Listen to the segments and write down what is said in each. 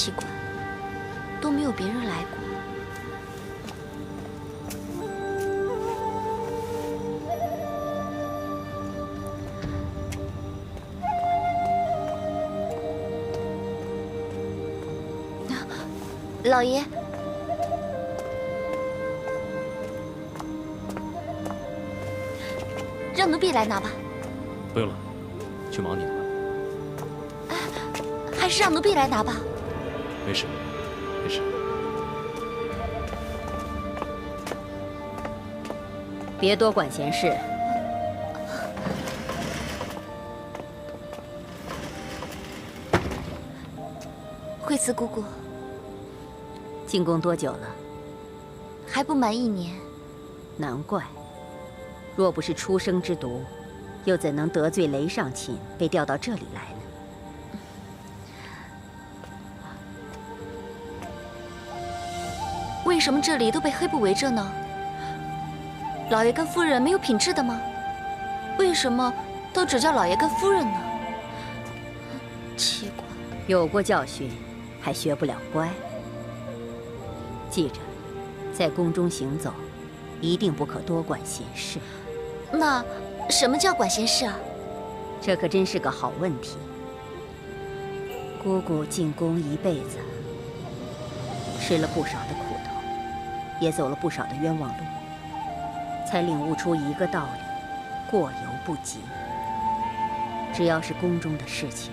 奇怪，都没有别人来过。老爷，让奴婢来拿吧。不用了，去忙你的吧。还是让奴婢来拿吧。没事，没事。别多管闲事。惠慈姑姑，进宫多久了？还不满1年。难怪，若不是出生之毒，又怎能得罪雷上卿，被调到这里来呢？为什么这里都被黑布围着呢？老爷跟夫人没有品质的吗？为什么都只叫老爷跟夫人呢？奇怪。有过教训，还学不了乖。记着，在宫中行走，一定不可多管闲事。那什么叫管闲事啊？这可真是个好问题。姑姑进宫一辈子，吃了不少的苦头，也走了不少的冤枉路，才领悟出一个道理：过犹不及。只要是宫中的事情，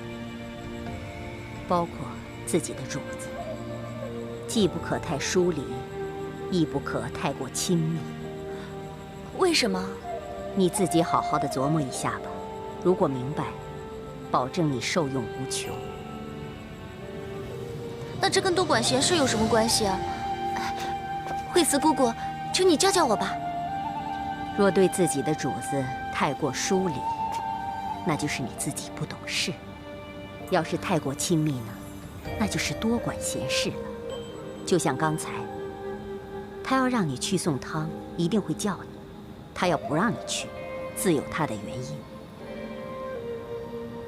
包括自己的主子，既不可太疏离，亦不可太过亲密。为什么？你自己好好的琢磨一下吧。如果明白，保证你受用无穷。那这跟多管闲事有什么关系啊？惠慈姑姑，求你教教我吧。若对自己的主子太过疏离，那就是你自己不懂事；要是太过亲密呢，那就是多管闲事了。就像刚才，他要让你去送汤，一定会叫你；他要不让你去，自有他的原因。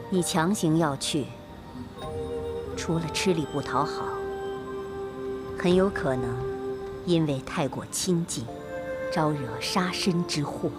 你强行要去，除了吃力不讨好，很有可能因为太过亲近，招惹杀身之祸。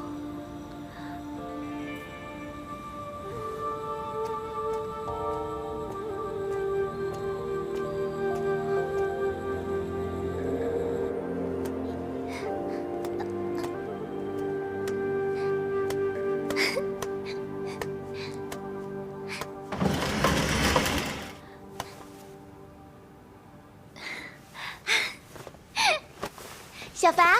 小凡，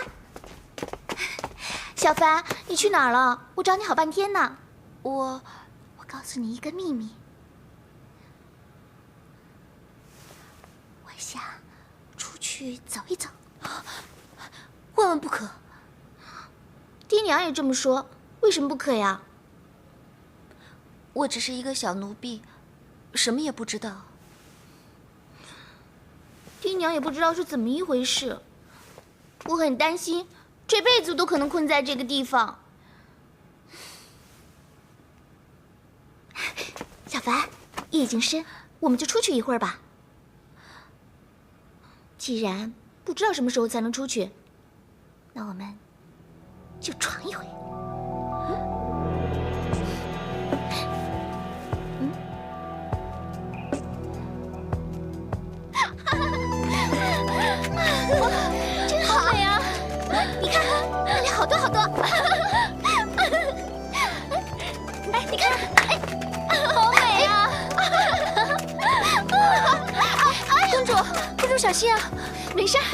小凡，你去哪儿了？我找你好半天呢。我告诉你一个秘密，我想出去走一走。万万不可！爹娘也这么说，为什么不可呀？我只是一个小奴婢，什么也不知道。爹娘也不知道是怎么一回事。我很担心，这辈子都可能困在这个地方。小凡，夜已经深，我们就出去一会儿吧。既然不知道什么时候才能出去，那我们就闯一回。真好美啊！你看，那里好多好多。哎，你看，哎，好美啊！公主小心啊！没事儿。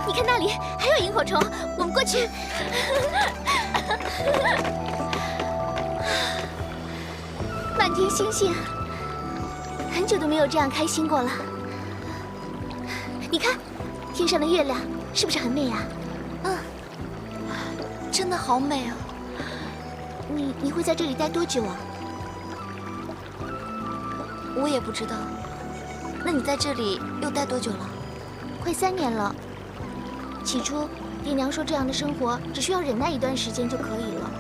你看那里还有萤火虫，我们过去。满天星星，很久都没有这样开心过了。你看，天上的月亮是不是很美啊？嗯，真的好美啊！你会在这里待多久啊？我也不知道。那你在这里又待多久了？快3年了。起初，爹娘说这样的生活只需要忍耐一段时间就可以了，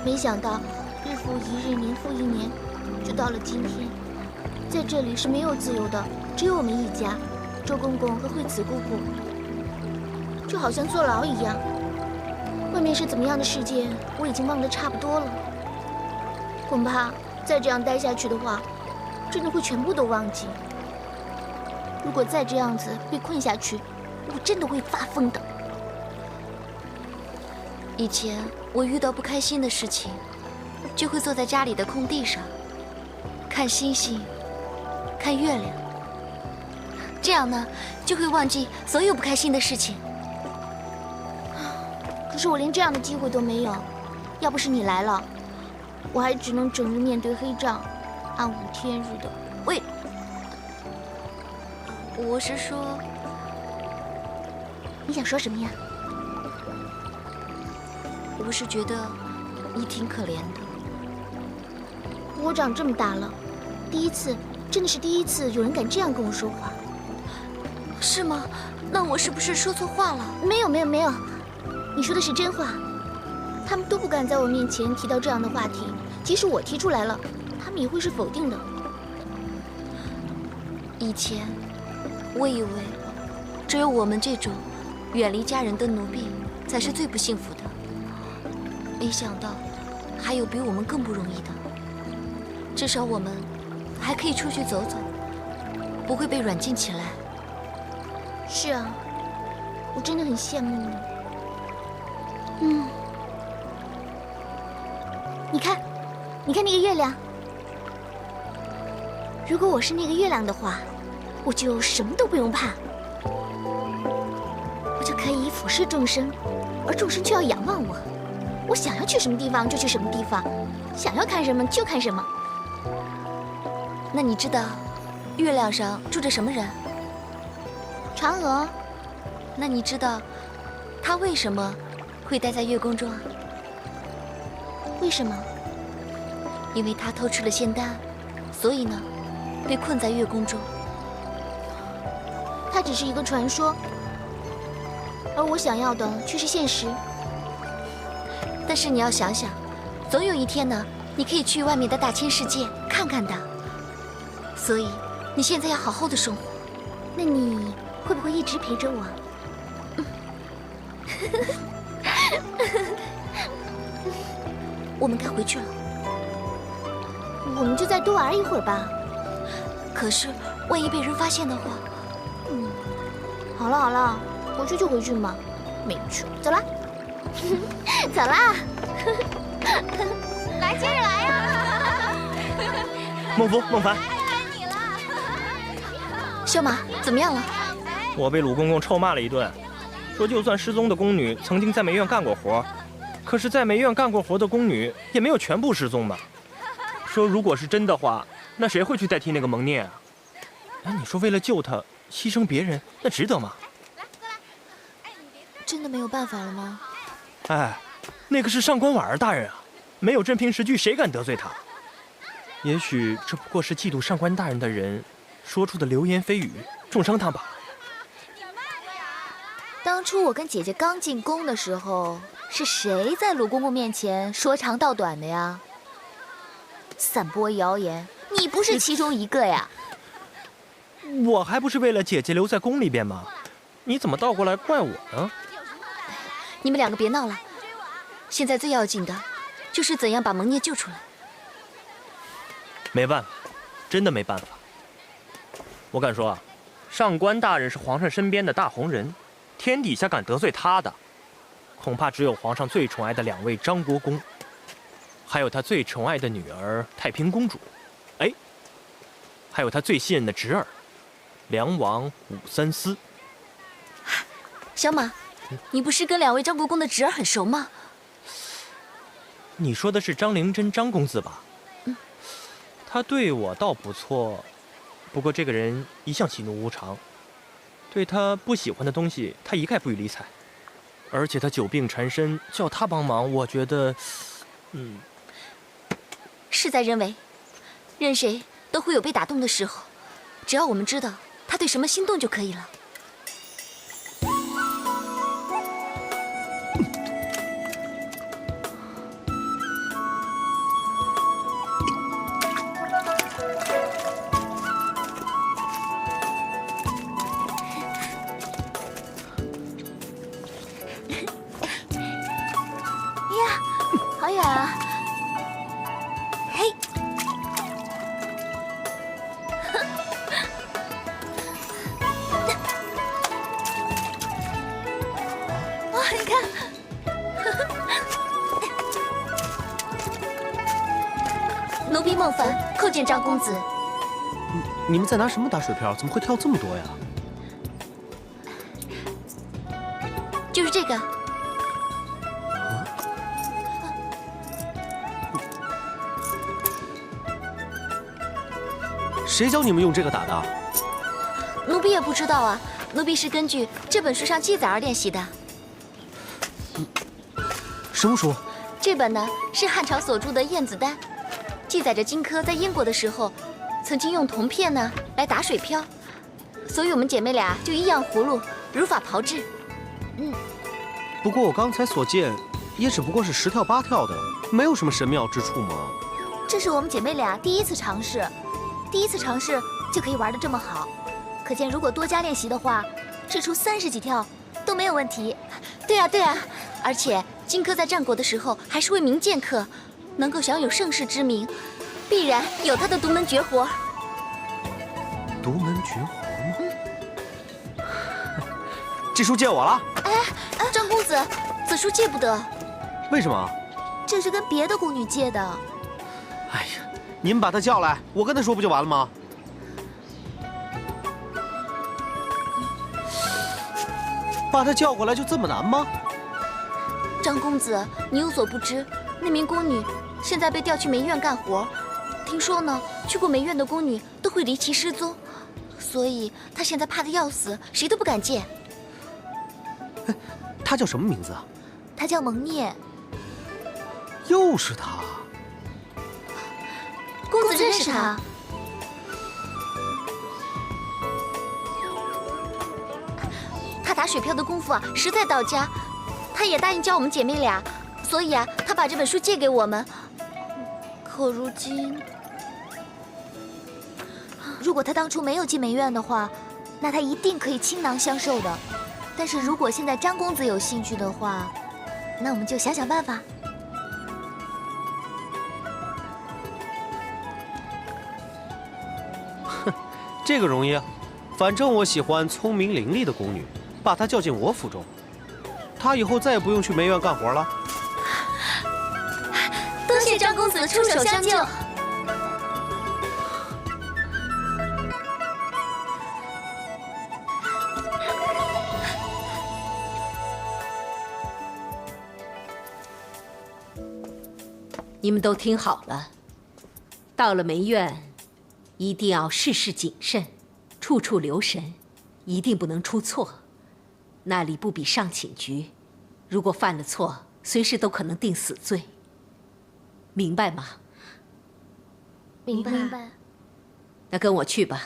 没想到日复一日，年复一年，就到了今天，在这里是没有自由的，只有我们一家，周公公和惠子姑姑，就好像坐牢一样。外面是怎么样的世界，我已经忘得差不多了。恐怕再这样待下去的话，真的会全部都忘记。如果再这样子被困下去，我真的会发疯的。以前我遇到不开心的事情，就会坐在家里的空地上，看星星，看月亮。这样呢，就会忘记所有不开心的事情。可是我连这样的机会都没有，要不是你来了，我还只能整日面对黑帐，暗无天日的。喂，我是说，你想说什么呀？我是觉得你挺可怜的。我长这么大了，真的是第一次有人敢这样跟我说话。是吗？那我是不是说错话了？没有，你说的是真话。他们都不敢在我面前提到这样的话题，即使我提出来了，他们也会是否定的。以前我以为只有我们这种远离家人的奴婢才是最不幸福的，没想到还有比我们更不容易的。至少我们还可以出去走走，不会被软禁起来。是啊，我真的很羡慕你。你看那个月亮。如果我是那个月亮的话，我就什么都不用怕，我就可以俯视众生，而众生却要仰望我。我想要去什么地方就去什么地方，想要看什么就看什么。那你知道月亮上住着什么人？嫦娥。那你知道她为什么会待在月宫中啊？为什么？因为她偷吃了仙丹，所以呢，被困在月宫中。它只是一个传说，而我想要的却是现实。但是你要想想，总有一天呢，你可以去外面的大千世界看看的。所以你现在要好好的生活。那你会不会一直陪着我？我们该回去了。我们就再多玩一会儿吧。可是万一被人发现的话……好了，回去就回去嘛，没趣，走啦，走啦，来，接着来呀！孟夫、孟凡，萧马怎么样了？我被鲁公公臭骂了一顿，说就算失踪的宫女曾经在梅院干过活，可是在梅院干过活的宫女也没有全部失踪嘛。说如果是真的话，那谁会去代替那个蒙聂啊？哎，你说为了救他牺牲别人，那值得吗？真的没有办法了吗？哎，那个是上官婉儿大人啊，没有镇平十句，谁敢得罪他？也许这不过是嫉妒上官大人的人说出的流言蜚语，重伤他吧。当初我跟姐姐刚进宫的时候，是谁在鲁公公面前说长道短的呀？散播谣言，你不是其中一个呀？我还不是为了姐姐留在宫里边吗？你怎么倒过来怪我呢？你们两个别闹了，现在最要紧的就是怎样把蒙聂救出来。没办法，真的没办法。我敢说啊，上官大人是皇上身边的大红人，天底下敢得罪他的，恐怕只有皇上最宠爱的2位张国公，还有他最宠爱的女儿太平公主，哎，还有他最信任的侄儿梁王武三思。小马，你不是跟2位张国公的侄儿很熟吗？你说的是张灵珍张公子吧？他对我倒不错，不过这个人一向喜怒无常，对他不喜欢的东西，他一概不予理睬。而且他久病缠身，叫他帮忙，我觉得，事在人为，任谁都会有被打动的时候，只要我们知道他对什么心动就可以了。你看，奴婢孟凡叩见张公子。你们在拿什么打水漂？怎么会跳这么多呀？就是这个。谁教你们用这个打的？奴婢也不知道啊，奴婢是根据这本书上记载而练习的。什么书？这本呢是汉朝所著的《晏子丹》，记载着荆轲在燕国的时候，曾经用铜片呢来打水漂，所以我们姐妹俩就依样葫芦，如法炮制。不过我刚才所见，也只不过是10跳8跳的，没有什么神妙之处嘛。这是我们姐妹俩第一次尝试，就可以玩得这么好，可见如果多加练习的话，掷出30几跳都没有问题。对啊，对啊，而且荆轲在战国的时候还是位名剑客，能够享有盛世之名，必然有他的独门绝活。独门绝活吗？这书借我了。张公子，此书借不得。为什么？这是跟别的宫女借的。哎呀，你们把他叫来，我跟他说不就完了吗？把他叫过来就这么难吗？张公子，你有所不知，那名宫女现在被调去梅院干活。听说呢，去过梅院的宫女都会离奇失踪，所以她现在怕得要死，谁都不敢见。他叫什么名字啊？她叫蒙聂。又是他。公子认识她？她打水漂的功夫啊，实在到家。她也答应教我们姐妹俩，所以啊，她把这本书借给我们。可如今，如果她当初没有进梅院的话，那她一定可以倾囊相授的。但是如果现在张公子有兴趣的话，那我们就想想办法。这个容易啊，反正我喜欢聪明伶俐的宫女，把她叫进我府中，她以后再也不用去梅院干活了。多谢张公子出手相救。你们都听好了，到了梅院，一定要事事谨慎，处处留神，一定不能出错。那里不比上寝局，如果犯了错，随时都可能定死罪。明白吗？明白。那跟我去吧。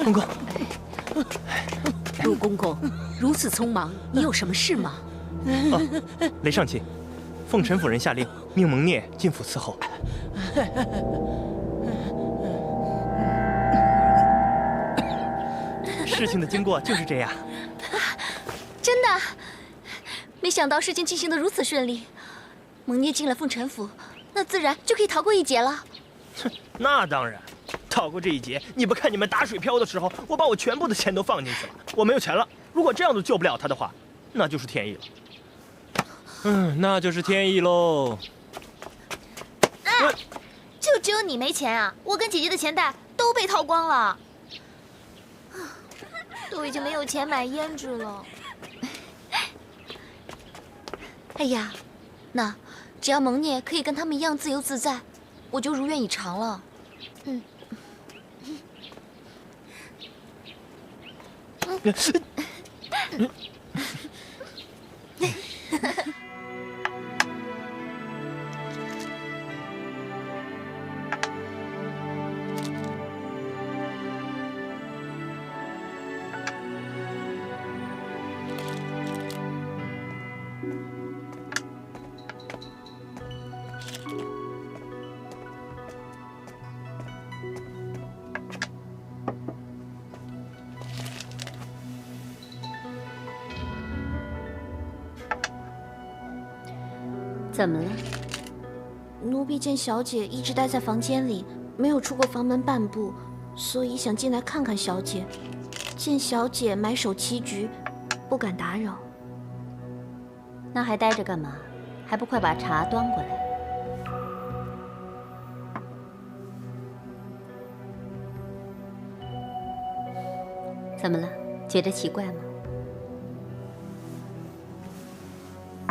公公，陆公公，如此匆忙，你有什么事吗？雷上卿，奉陈夫人下令，命蒙聂进府伺候。事情的经过就是这样。真的，没想到事情进行得如此顺利。蒙聂进了凤臣府，那自然就可以逃过一劫了。哼，那当然。逃过这一劫，你不看你们打水漂的时候，我把我全部的钱都放进去了，我没有钱了。如果这样都救不了他的话，那就是天意了。那就是天意喽。就只有你没钱啊！我跟姐姐的钱袋都被掏光了，都已经没有钱买胭脂了。哎呀，那只要蒙聂可以跟他们一样自由自在，我就如愿以偿了。怎么了？奴婢见小姐一直待在房间里，没有出过房门半步，所以想进来看看小姐。见小姐埋首棋局，不敢打扰。那还待着干嘛？还不快把茶端过来！怎么了？觉得奇怪吗？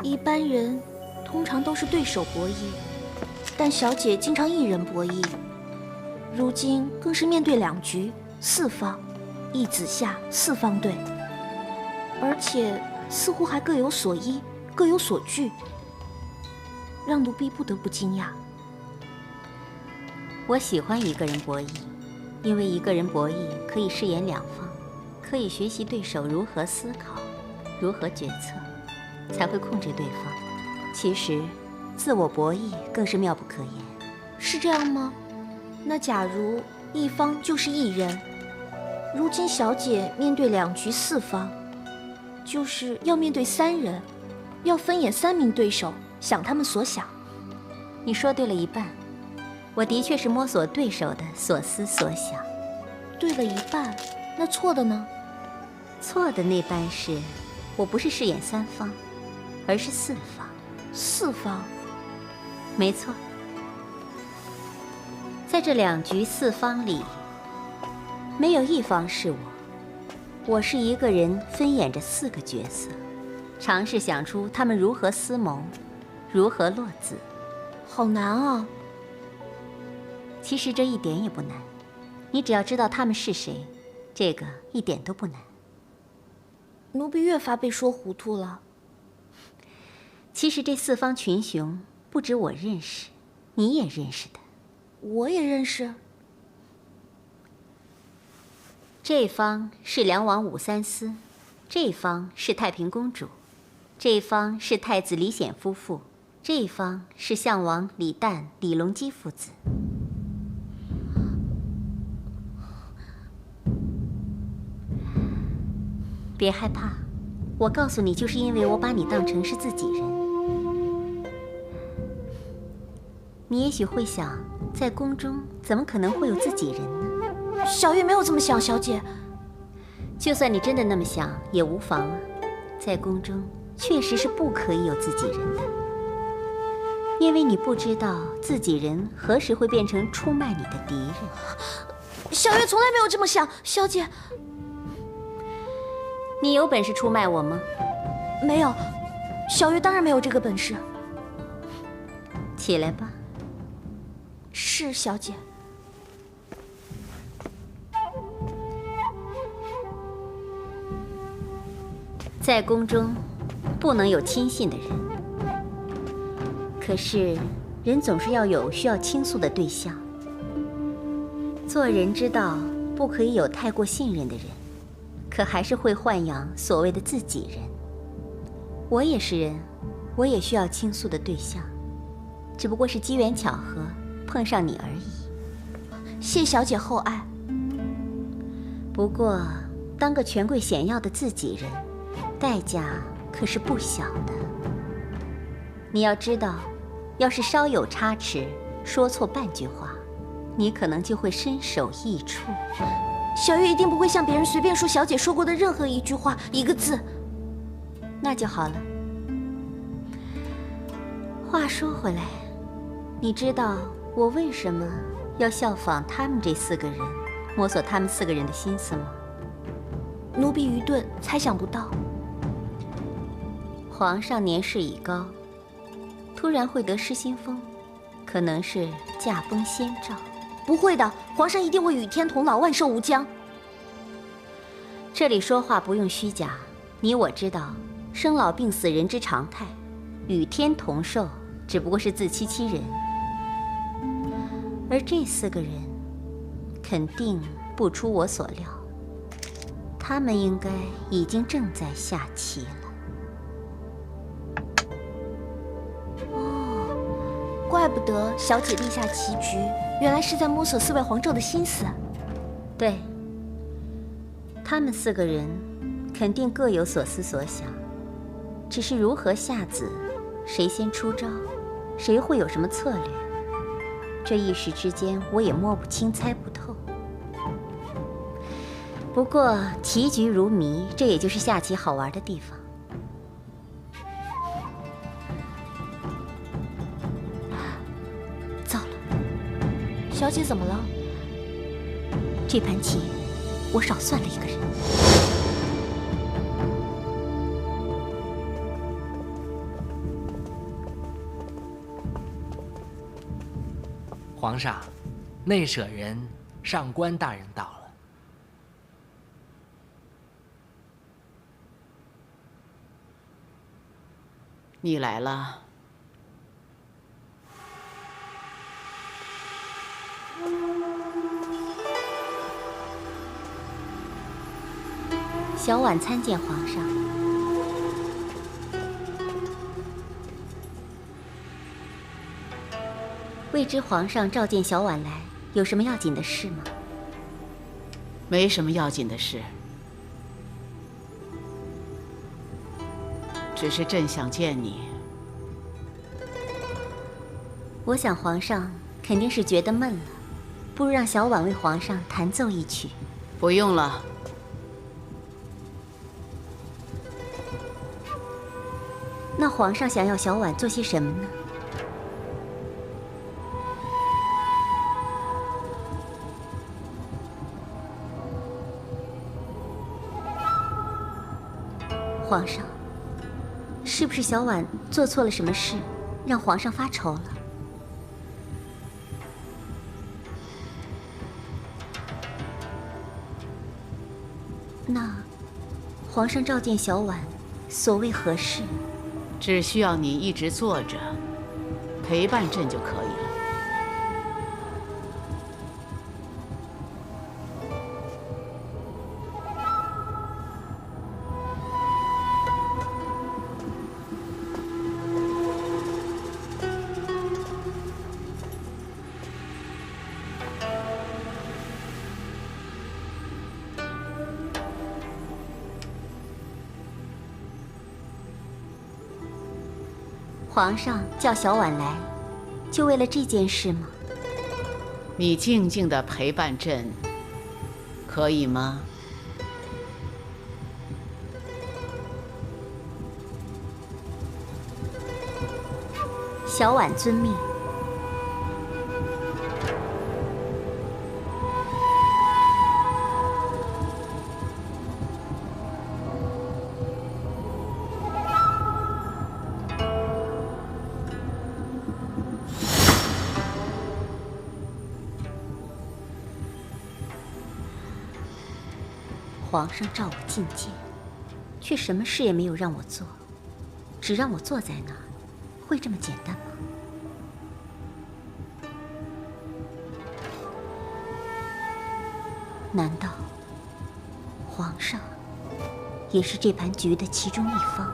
一般人通常都是对手博弈，但小姐经常一人博弈，如今更是面对2局4方，1子下4方对，而且似乎还各有所依，各有所惧，让奴婢不得不惊讶。我喜欢一个人博弈，因为一个人博弈可以饰演2方，可以学习对手如何思考，如何决策，才会控制对方。其实，自我博弈更是妙不可言。是这样吗？那假如一方就是1人，如今小姐面对2局4方，就是要面对3人，要分演3名对手，想他们所想。你说对了一半，我的确是摸索对手的所思所想。对了一半，那错的呢？错的那半是，我不是饰演3方，而是4方。4方？没错。在这2局4方里，没有一方是我，我是一个人分演着4个角色，尝试想出他们如何思谋，如何落子。好难啊！其实这一点也不难，你只要知道他们是谁，这个一点都不难。奴婢越发被说糊涂了。其实这4方群雄不止我认识，你也认识的。我也认识。这方是梁王武三思，这方是太平公主，这方是太子李显夫妇，这方是相王李旦、李隆基父子。别害怕，我告诉你，就是因为我把你当成是自己人。你也许会想，在宫中怎么可能会有自己人呢？小月没有这么想，小姐。就算你真的那么想，也无妨啊。在宫中确实是不可以有自己人的，因为你不知道自己人何时会变成出卖你的敌人。小月从来没有这么想，小姐。你有本事出卖我吗？没有，小月当然没有这个本事。起来吧。是，小姐。在宫中，不能有亲信的人。可是，人总是要有需要倾诉的对象。做人之道，不可以有太过信任的人，可还是会豢养所谓的自己人。我也是人，我也需要倾诉的对象，只不过是机缘巧合碰上你而已。谢小姐厚爱。不过，当个权贵显要的自己人，代价可是不小的。你要知道，要是稍有差池，说错半句话，你可能就会身首异处。小月一定不会向别人随便说小姐说过的任何一句话，一个字。那就好了。话说回来，你知道我为什么要效仿他们这4个人，摸索他们4个人的心思吗？奴婢愚钝，猜想不到。皇上年事已高，突然会得失心疯，可能是驾崩先兆。不会的，皇上一定会与天同老，万寿无疆。这里说话不用虚假，你我知道，生老病死人之常态，与天同寿只不过是自欺欺人。而这4个人，肯定不出我所料，他们应该已经正在下棋了。怪不得小姐立下棋局，原来是在摸索4位皇胄的心思。对，他们4个人肯定各有所思所想，只是如何下子，谁先出招，谁会有什么策略，这一时之间我也摸不清、猜不透。不过棋局如迷，这也就是下棋好玩的地方。糟了，小姐怎么了？这盘棋我少算了一个人。皇上，内舍人上官大人到了。你来了。小婉参见皇上。未知皇上召见小婉来，有什么要紧的事吗？没什么要紧的事，只是朕想见你。我想皇上肯定是觉得闷了，不如让小婉为皇上弹奏一曲。不用了。那皇上想要小婉做些什么呢？皇上，是不是小婉做错了什么事，让皇上发愁了？那皇上召见小婉，所谓何事？只需要你一直坐着，陪伴朕就可以了。皇上叫小婉来，就为了这件事吗？你静静地陪伴朕，可以吗？小婉遵命。皇上召我觐见，却什么事也没有让我做，只让我坐在那儿，会这么简单吗？难道皇上也是这盘局的其中一方？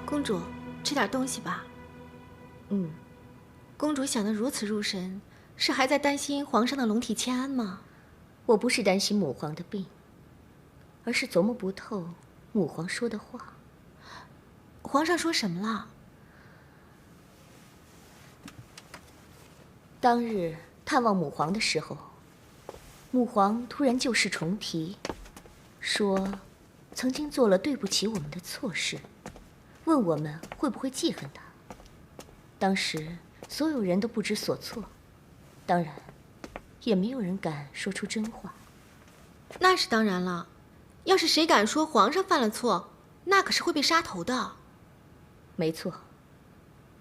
公主，吃点东西吧。公主想得如此入神，是还在担心皇上的龙体欠安吗？我不是担心母皇的病，而是琢磨不透母皇说的话。皇上说什么了？当日探望母皇的时候，母皇突然旧事重提，说曾经做了对不起我们的错事，问我们会不会记恨他。当时所有人都不知所措，当然也没有人敢说出真话。那是当然了，要是谁敢说皇上犯了错，那可是会被杀头的。没错，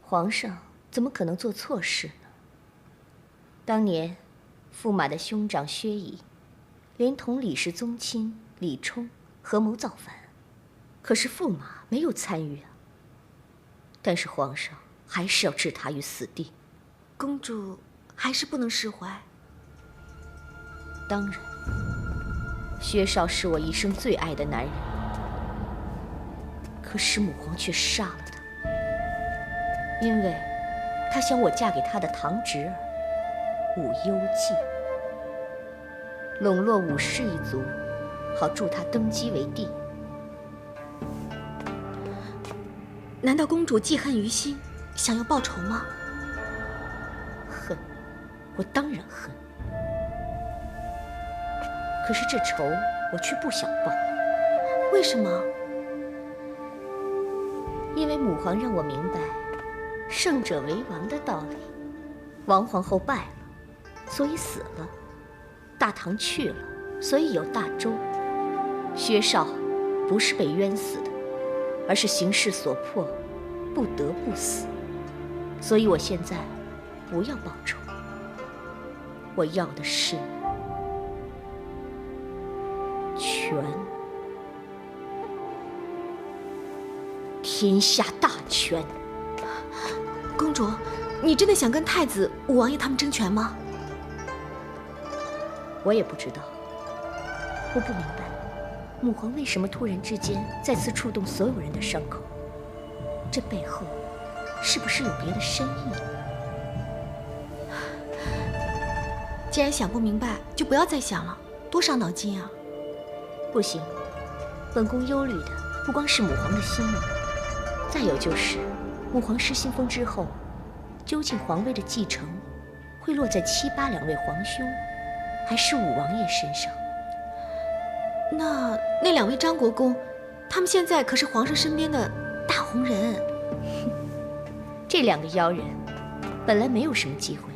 皇上怎么可能做错事呢？当年驸马的兄长薛仪，连同李氏宗亲李冲合谋造反，可是驸马没有参与啊。但是皇上还是要置他于死地。公主还是不能释怀。当然，薛少是我一生最爱的男人，可是母皇却杀了他，因为他想我嫁给他的堂侄儿武幽忌，笼络武氏一族，好助他登基为帝。难道公主记恨于心，想要报仇吗？恨，我当然恨。可是这仇我却不想报。为什么？因为母皇让我明白胜者为王的道理。王皇后败了，所以死了；大唐去了，所以有大周。薛少不是被冤死的，而是形势所迫，不得不死。所以我现在不要报仇，我要的是权，天下大权。公主，你真的想跟太子、武王爷他们争权吗？我也不知道，我不明白，母皇为什么突然之间再次触动所有人的伤口？这背后是不是有别的深意？既然想不明白，就不要再想了，多伤脑筋啊！不行，本宫忧虑的不光是母皇的心意，再有就是母皇失心疯之后，究竟皇位的继承会落在7、8两位皇兄，还是武王爷身上？那2位张国公，他们现在可是皇上身边的大红人。这2个妖人本来没有什么机会，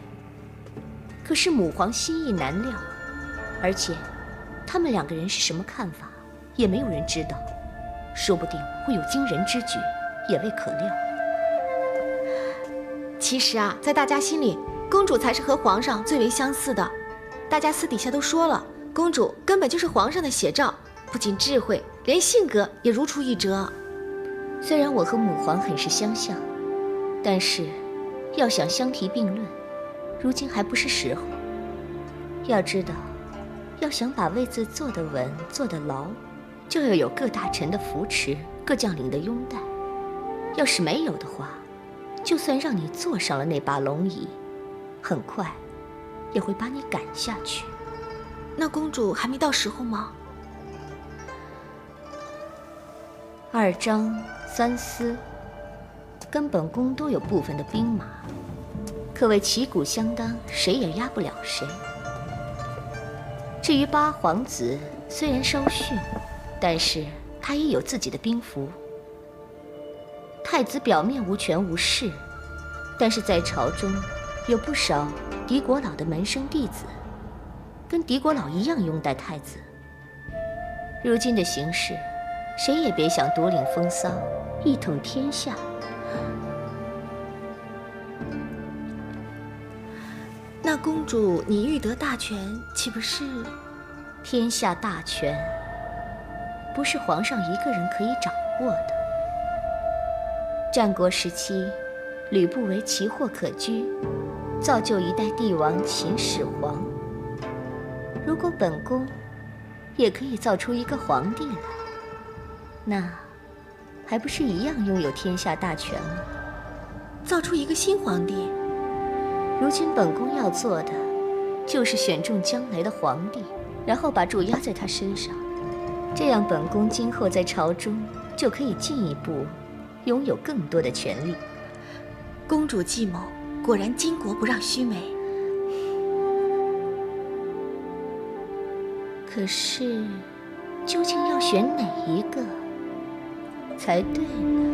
可是母皇心意难料，而且他们2个人是什么看法，也没有人知道，说不定会有惊人之举，也未可料。其实啊，在大家心里，公主才是和皇上最为相似的。大家私底下都说了，公主根本就是皇上的写照，不仅智慧，连性格也如出一辙。虽然我和母皇很是相像，但是要想相提并论，如今还不是时候。要知道，要想把位子坐得稳、坐得牢，就要有各大臣的扶持，各将领的拥戴。要是没有的话，就算让你坐上了那把龙椅，很快也会把你赶下去。那公主还没到时候吗？2张、3司跟本宫都有部分的兵马，可谓旗鼓相当，谁也压不了谁。至于8皇子，虽然稍逊，但是他也有自己的兵符。太子表面无权无势，但是在朝中有不少狄国老的门生弟子，跟狄国老一样拥戴太子。如今的形势，谁也别想独领风骚，一统天下。那公主，你欲得大权，岂不是？天下大权不是皇上一个人可以掌握的。战国时期，吕不韦奇货可居，造就一代帝王秦始皇。如果本宫也可以造出一个皇帝来，那还不是一样拥有天下大权吗？造出一个新皇帝。如今本宫要做的，就是选中将来的皇帝，然后把注压在他身上，这样本宫今后在朝中就可以进一步拥有更多的权力。公主计谋，果然巾帼不让须眉。可是，究竟要选哪一个才对呢？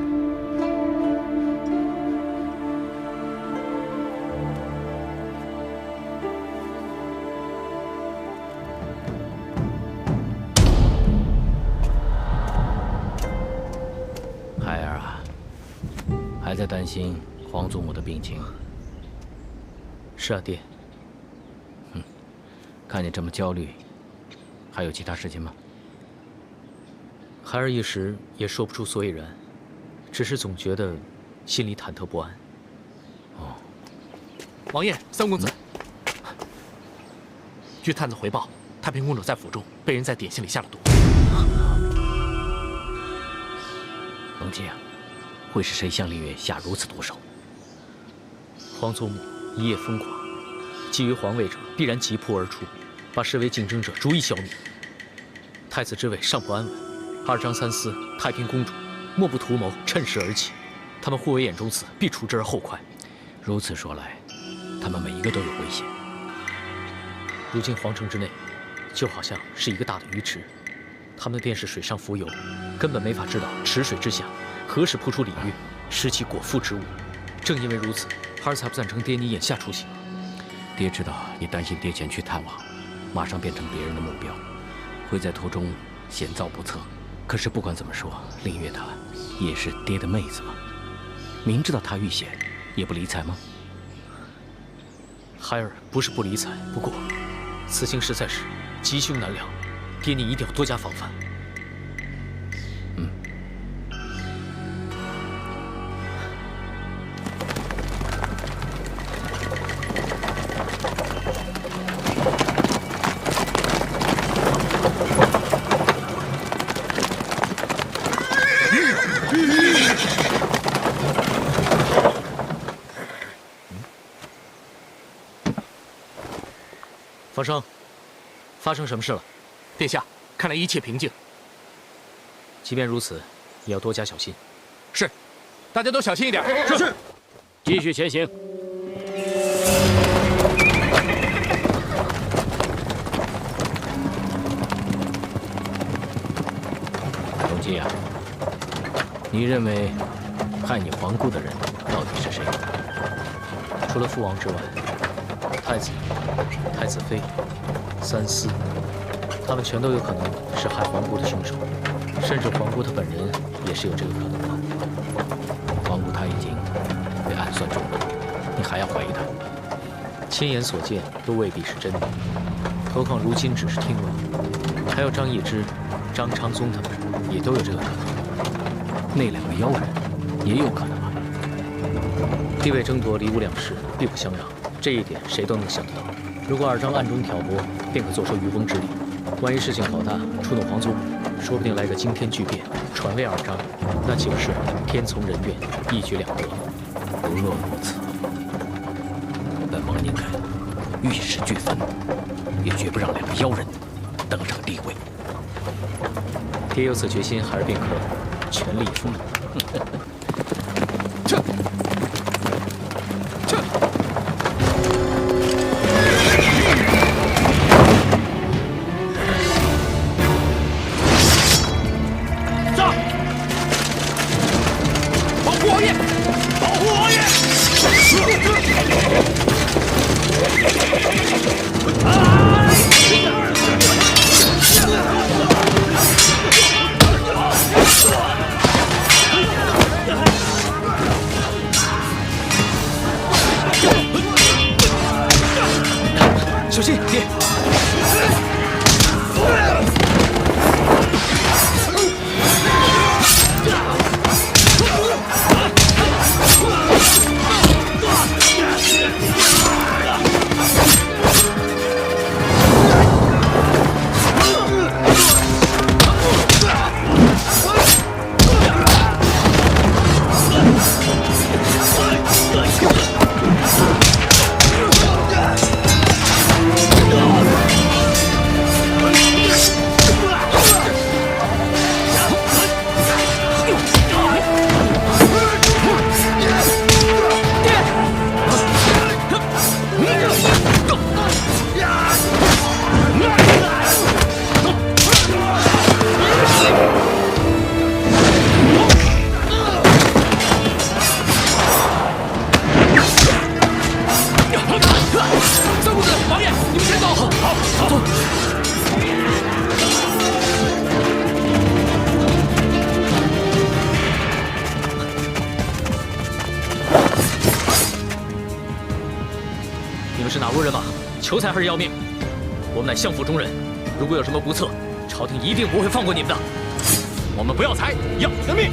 孩儿啊，还在担心皇祖母的病情？是啊，爹。看你这么焦虑，还有其他事情吗？孩儿一时也说不出所以然，只是总觉得心里忐忑不安。哦，王爷、三公子，据探子回报，太平公主在府中被人在点心里下了毒。能阶啊，会是谁向令月下如此毒手？皇祖母一夜疯狂，觊觎皇位者必然急扑而出，把视为竞争者逐一消灭。太子之位尚不安稳，二张三思、太平公主莫不图谋趁势而起，他们互为眼中刺，必除之而后快。如此说来，他们每一个都有危险。如今皇城之内，就好像是一个大的鱼池，他们便是水上浮游，根本没法知道池水之下何时扑出鲤鱼，拾起果腹之物。正因为如此，孩儿才不赞成爹你眼下出行。爹知道你担心爹前去探望，马上变成别人的目标，会在途中险遭不测。可是不管怎么说，令月她也是爹的妹子嘛，明知道她遇险，也不理睬吗？孩儿不是不理睬，不过此行实在是吉凶难料，爹你一定要多加防范。房生，发生什么事了？殿下，看来一切平静。即便如此，也要多加小心。是，大家都小心一点。是。继续前行。荣基啊，你认为害你皇姑的人到底是谁？除了父王之外，太子、太子妃、三思，他们全都有可能是害皇姑的凶手，甚至皇姑她本人也是有这个可能的。皇姑她已经被暗算中了，你还要怀疑她？亲眼所见都未必是真的，何况如今只是听闻，还有张易之、张昌宗他们也都有这个可能。那两个妖人也有可能啊。地位争夺，离无两世，必不相让。这一点谁都能想得到。如果二张暗中挑拨，便可坐收渔翁之利。万一事情搞大，触怒皇祖母，说不定来个惊天巨变，传位二张，那岂不是天从人愿，一举两得？不若如此，本王宁肯玉石俱焚，也绝不让两个妖人登上帝位。爹有此决心，孩儿便可全力以赴。小心，爹！你们是哪路人马？求财还是要命？我们乃相府中人，如果有什么不测，朝廷一定不会放过你们的。我们不要财，要人命！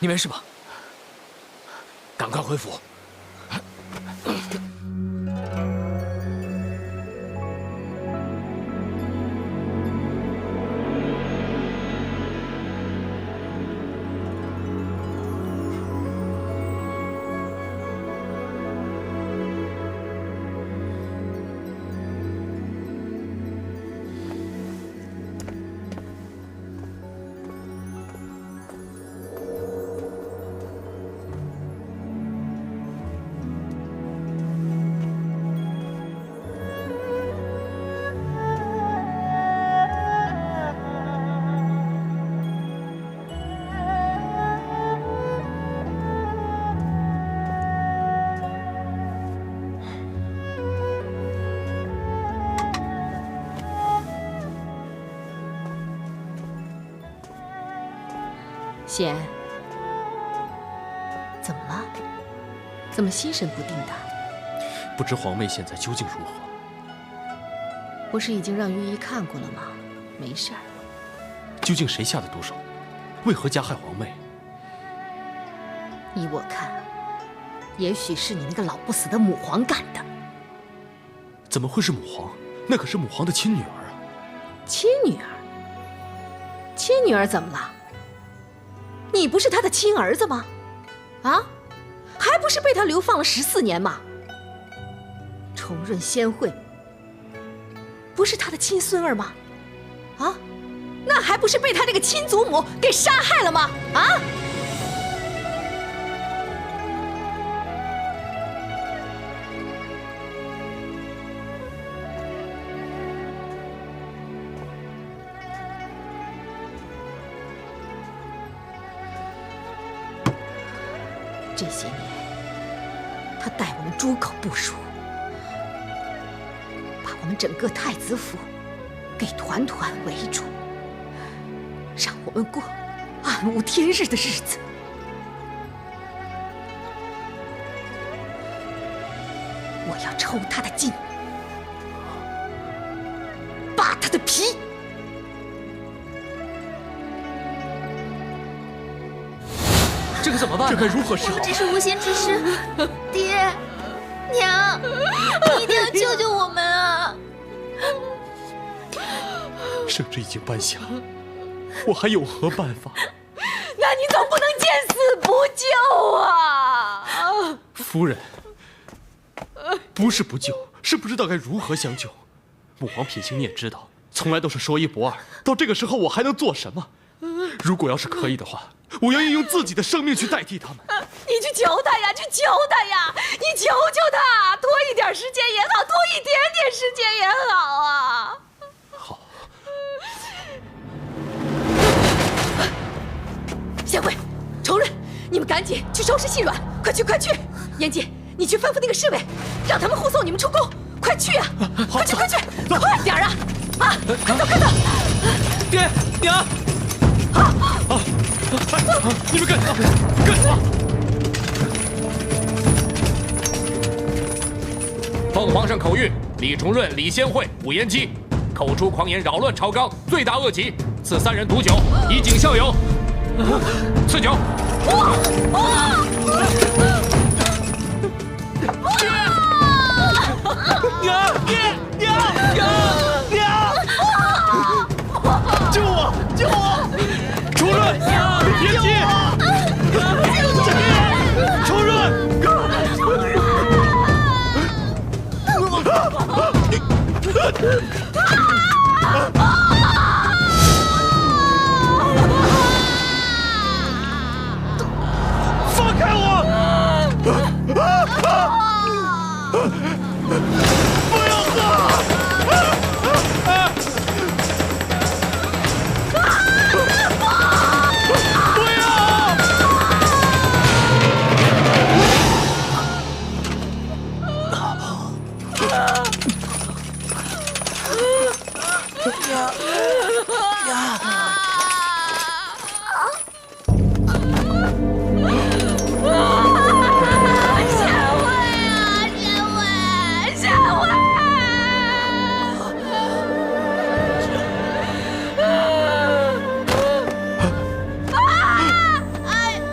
你没事吧？赶快回府。贤，怎么了？怎么心神不定的？不知皇妹现在究竟如何？不是已经让御医看过了吗？没事儿。究竟谁下的毒手？为何加害皇妹？依我看，也许是你那个老不死的母皇干的。怎么会是母皇？那可是母皇的亲女儿啊！亲女儿？亲女儿怎么了？你不是他的亲儿子吗？啊，还不是被他流放了14年吗？重润仙惠不是他的亲孙儿吗？啊，那还不是被他这个亲祖母给杀害了吗？啊！这些年，他带我们诸口部署，把我们整个太子府给团团围住，让我们过暗无天日的日子。我要抽他的筋，扒他的皮。这个怎么办？这该如何是好？我们只是无心之失，爹娘，你一定要救救我们啊！圣旨已经颁下，我还有何办法？那你总不能见死不救啊！夫人，不是不救，是不知道该如何相救。母皇品行你也知道，从来都是说一不二。到这个时候，我还能做什么？如果要是可以的话，我愿意用自己的生命去代替他们。你去求他呀，去求他呀！你求求他，多一点时间也好，多一点点时间也好啊！好。贤惠、重润，你们赶紧去收拾细软，快去快去！严姐，你去吩咐那个侍卫，让他们护送你们出宫，快去呀！快去快去，快点啊！啊，快走快走！爹娘。你们跟上！奉皇上口谕，李重润、李仙惠、武延基，口出狂言，扰乱朝纲，罪大恶极，赐3人毒酒，以儆效尤。赐酒。娘！救我！救我！重润，别急！重润，放开我！不要喝！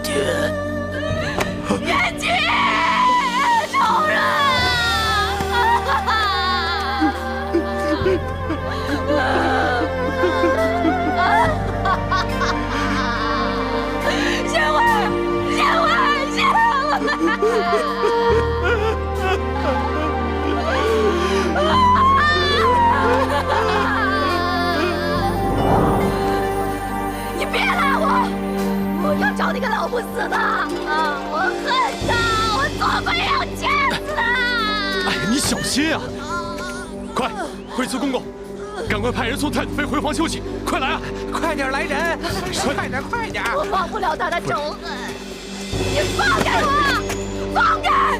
爹。不死他啊！我恨他，我做鬼要掐死他！哎呀，你小心啊！快，惠慈公公，赶快派人送太子妃回皇休息！快来啊！快点来人！快点！我忘不了他的仇恨，你放开我！放开！